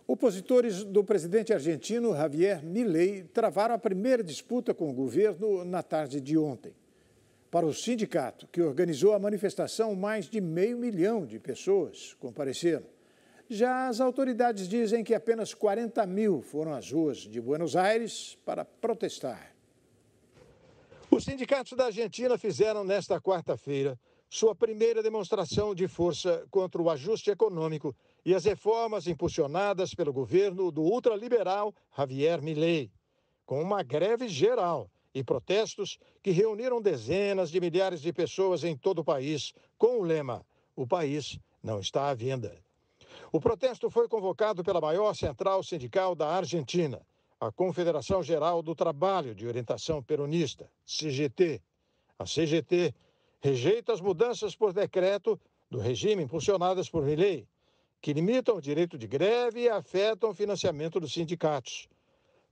Opositores do presidente argentino Javier Milei travaram a primeira disputa com o governo na tarde de ontem. Para o sindicato, que organizou a manifestação, mais de 500 mil de pessoas compareceram. Já as autoridades dizem que apenas 40 mil foram às ruas de Buenos Aires para protestar. Os sindicatos da Argentina fizeram nesta quarta-feira sua primeira demonstração de força contra o ajuste econômico e as reformas impulsionadas pelo governo do ultraliberal Javier Milei, com uma greve geral e protestos que reuniram dezenas de milhares de pessoas em todo o país, com o lema: "O país não está à venda". O protesto foi convocado pela maior central sindical da Argentina, a Confederação Geral do Trabalho de Orientação Peronista, CGT. A CGT rejeita as mudanças por decreto do regime impulsionadas por Milei, que limitam o direito de greve e afetam o financiamento dos sindicatos.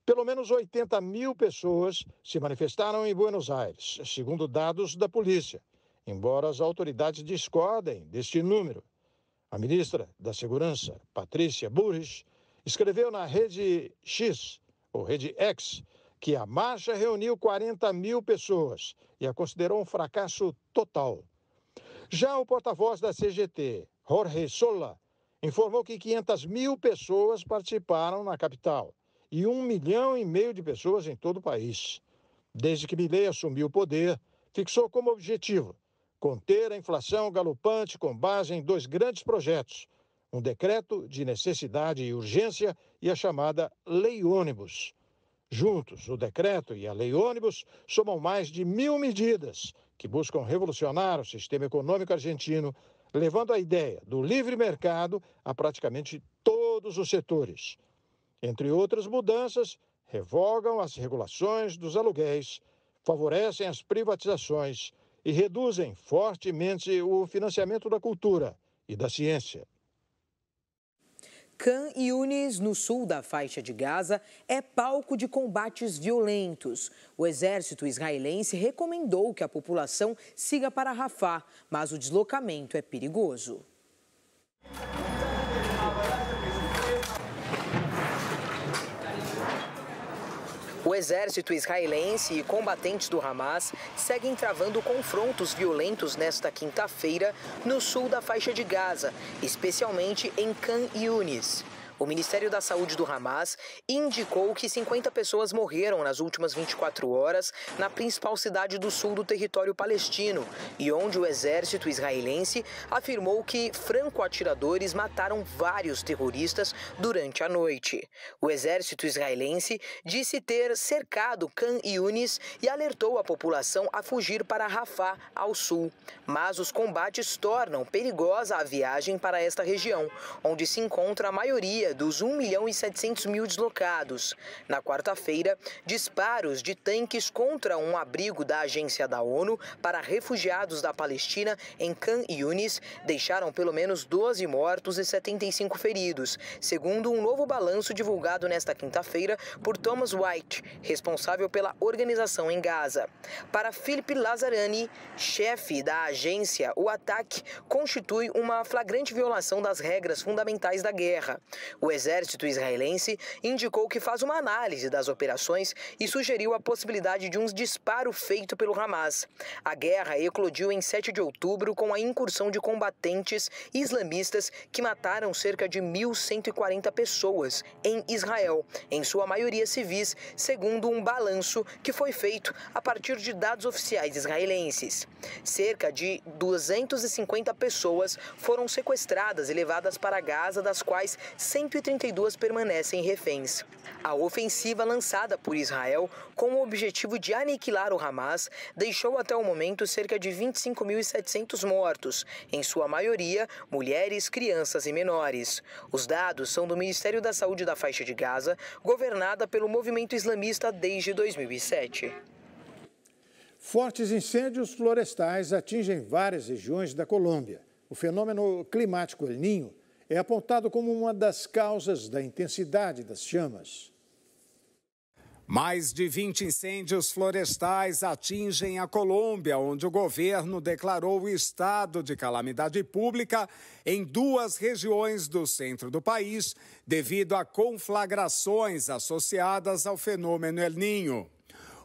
Pelo menos 80 mil pessoas se manifestaram em Buenos Aires, segundo dados da polícia, embora as autoridades discordem deste número. A ministra da Segurança, Patrícia Bullrich, escreveu na rede X, ou rede X, que a marcha reuniu 40 mil pessoas e a considerou um fracasso total. Já o porta-voz da CGT, Jorge Sola, informou que 500 mil pessoas participaram na capital e 1,5 milhão de pessoas em todo o país. Desde que Milei assumiu o poder, fixou como objetivo conter a inflação galopante com base em 2 grandes projetos: um decreto de necessidade e urgência e a chamada Lei Ônibus. Juntos, o decreto e a Lei Ônibus somam mais de 1.000 medidas que buscam revolucionar o sistema econômico argentino, levando a ideia do livre mercado a praticamente todos os setores. Entre outras mudanças, revogam as regulações dos aluguéis, favorecem as privatizações e reduzem fortemente o financiamento da cultura e da ciência. Khan Yunis, no sul da faixa de Gaza, é palco de combates violentos. O exército israelense recomendou que a população siga para Rafah, mas o deslocamento é perigoso. O exército israelense e combatentes do Hamas seguem travando confrontos violentos nesta quinta-feira no sul da faixa de Gaza, especialmente em Khan Yunis. O Ministério da Saúde do Hamas indicou que 50 pessoas morreram nas últimas 24 horas na principal cidade do sul do território palestino e onde o exército israelense afirmou que franco-atiradores mataram vários terroristas durante a noite. O exército israelense disse ter cercado Khan Yunis e alertou a população a fugir para Rafah, ao sul. Mas os combates tornam perigosa a viagem para esta região, onde se encontra a maioria dos 1.700.000 deslocados. Na quarta-feira, disparos de tanques contra um abrigo da agência da ONU para refugiados da Palestina em Khan Yunis deixaram pelo menos 12 mortos e 75 feridos, segundo um novo balanço divulgado nesta quinta-feira por Thomas White, responsável pela organização em Gaza. Para Philip Lazarani, chefe da agência, o ataque constitui uma flagrante violação das regras fundamentais da guerra. O exército israelense indicou que faz uma análise das operações e sugeriu a possibilidade de um disparo feito pelo Hamas. A guerra eclodiu em 7 de outubro com a incursão de combatentes islamistas que mataram cerca de 1.140 pessoas em Israel, em sua maioria civis, segundo um balanço que foi feito a partir de dados oficiais israelenses. Cerca de 250 pessoas foram sequestradas e levadas para Gaza, das quais 132 permanecem reféns. A ofensiva lançada por Israel com o objetivo de aniquilar o Hamas deixou até o momento cerca de 25.700 mortos, em sua maioria mulheres, crianças e menores. Os dados são do Ministério da Saúde da faixa de Gaza, governada pelo movimento islamista desde 2007. Fortes incêndios florestais atingem várias regiões da Colômbia. O fenômeno climático El Niño é apontado como uma das causas da intensidade das chamas. Mais de 20 incêndios florestais atingem a Colômbia, onde o governo declarou o estado de calamidade pública em 2 regiões do centro do país, devido a conflagrações associadas ao fenômeno El Niño.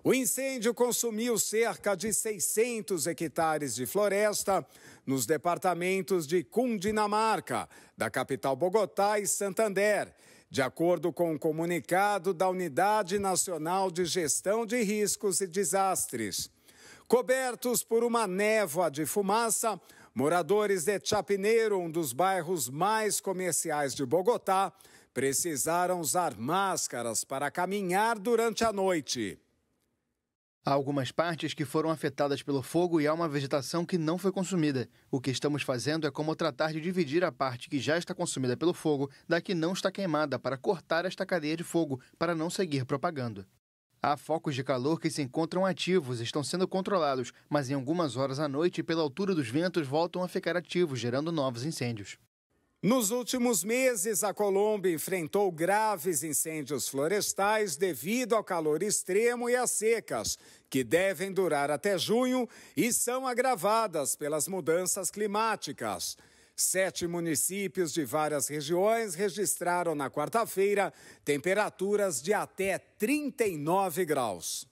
O incêndio consumiu cerca de 600 hectares de floresta nos departamentos de Cundinamarca, da capital Bogotá e Santander, de acordo com um comunicado da Unidade Nacional de Gestão de Riscos e Desastres. Cobertos por uma névoa de fumaça, moradores de Chapinero, um dos bairros mais comerciais de Bogotá, precisaram usar máscaras para caminhar durante a noite. Há algumas partes que foram afetadas pelo fogo e há uma vegetação que não foi consumida. O que estamos fazendo é como tratar de dividir a parte que já está consumida pelo fogo da que não está queimada para cortar esta cadeia de fogo, para não seguir propagando. Há focos de calor que se encontram ativos, estão sendo controlados, mas em algumas horas à noite, pela altura dos ventos, voltam a ficar ativos, gerando novos incêndios. Nos últimos meses, a Colômbia enfrentou graves incêndios florestais devido ao calor extremo e às secas, que devem durar até junho e são agravadas pelas mudanças climáticas. 7 municípios de várias regiões registraram na quarta-feira temperaturas de até 39 graus.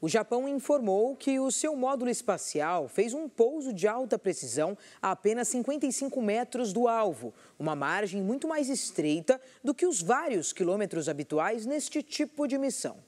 O Japão informou que o seu módulo espacial fez um pouso de alta precisão a apenas 55 metros do alvo, uma margem muito mais estreita do que os vários quilômetros habituais neste tipo de missão.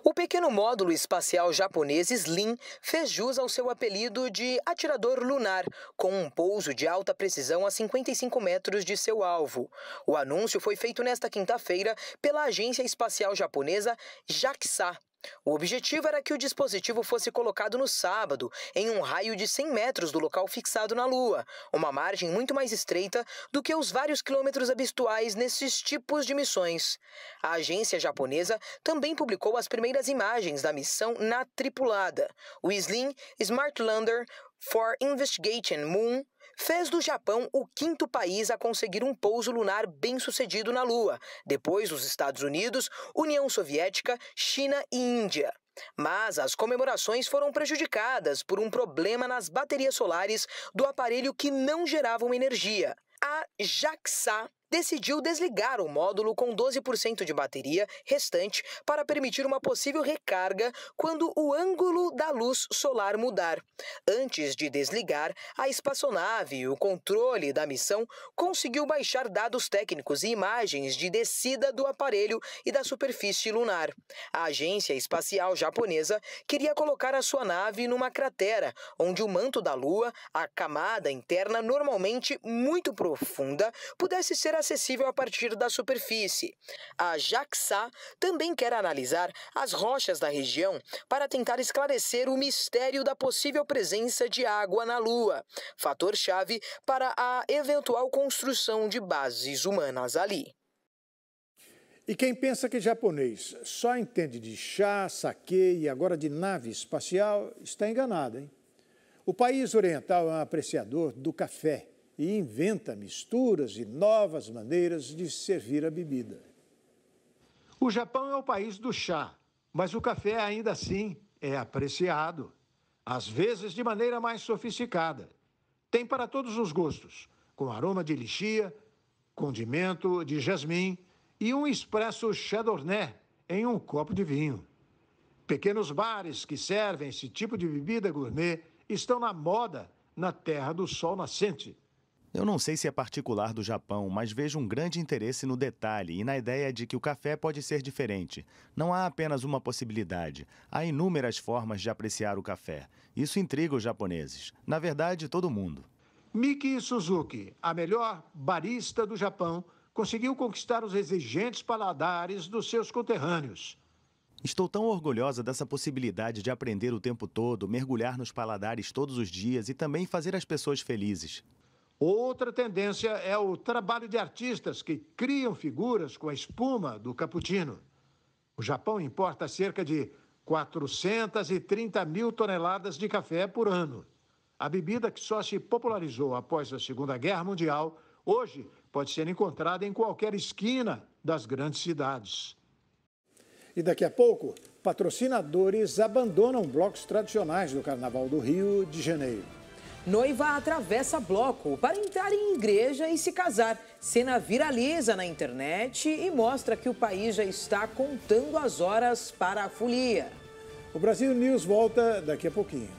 O pequeno módulo espacial japonês SLIM fez jus ao seu apelido de atirador lunar, com um pouso de alta precisão a 55 metros de seu alvo. O anúncio foi feito nesta quinta-feira pela agência espacial japonesa JAXA. O objetivo era que o dispositivo fosse colocado no sábado, em um raio de 100 metros do local fixado na Lua, uma margem muito mais estreita do que os vários quilômetros habituais nesses tipos de missões. A agência japonesa também publicou as primeiras imagens da missão na tripulada. O SLIM Smart Lander for Investigation Moon fez do Japão o 5º país a conseguir um pouso lunar bem-sucedido na Lua, depois dos Estados Unidos, União Soviética, China e Índia. Mas as comemorações foram prejudicadas por um problema nas baterias solares do aparelho que não geravam energia. A JAXA decidiu desligar o módulo com 12% de bateria restante para permitir uma possível recarga quando o ângulo da luz solar mudar. Antes de desligar, a espaçonave e o controle da missão conseguiu baixar dados técnicos e imagens de descida do aparelho e da superfície lunar. A agência espacial japonesa queria colocar a sua nave numa cratera, onde o manto da Lua, a camada interna normalmente muito profunda, pudesse ser acessível a partir da superfície. A JAXA também quer analisar as rochas da região para tentar esclarecer o mistério da possível presença de água na Lua, fator-chave para a eventual construção de bases humanas ali. E quem pensa que japonês só entende de chá, saquê e agora de nave espacial está enganado, hein? O país oriental é um apreciador do café e inventa misturas e novas maneiras de servir a bebida. O Japão é o país do chá, mas o café ainda assim é apreciado, às vezes de maneira mais sofisticada. Tem para todos os gostos, com aroma de lixia, condimento de jasmim e um expresso chardonnay em um copo de vinho. Pequenos bares que servem esse tipo de bebida gourmet estão na moda na terra do sol nascente. Eu não sei se é particular do Japão, mas vejo um grande interesse no detalhe e na ideia de que o café pode ser diferente. Não há apenas uma possibilidade, há inúmeras formas de apreciar o café. Isso intriga os japoneses, na verdade, todo mundo. Miki Suzuki, a melhor barista do Japão, conseguiu conquistar os exigentes paladares dos seus conterrâneos. Estou tão orgulhosa dessa possibilidade de aprender o tempo todo, mergulhar nos paladares todos os dias e também fazer as pessoas felizes. Outra tendência é o trabalho de artistas que criam figuras com a espuma do cappuccino. O Japão importa cerca de 430 mil toneladas de café por ano. A bebida, que só se popularizou após a Segunda Guerra Mundial, hoje pode ser encontrada em qualquer esquina das grandes cidades. E daqui a pouco, patrocinadores abandonam blocos tradicionais do Carnaval do Rio de Janeiro. Noiva atravessa bloco para entrar em igreja e se casar. Cena viraliza na internet e mostra que o país já está contando as horas para a folia. O Brasil News volta daqui a pouquinho.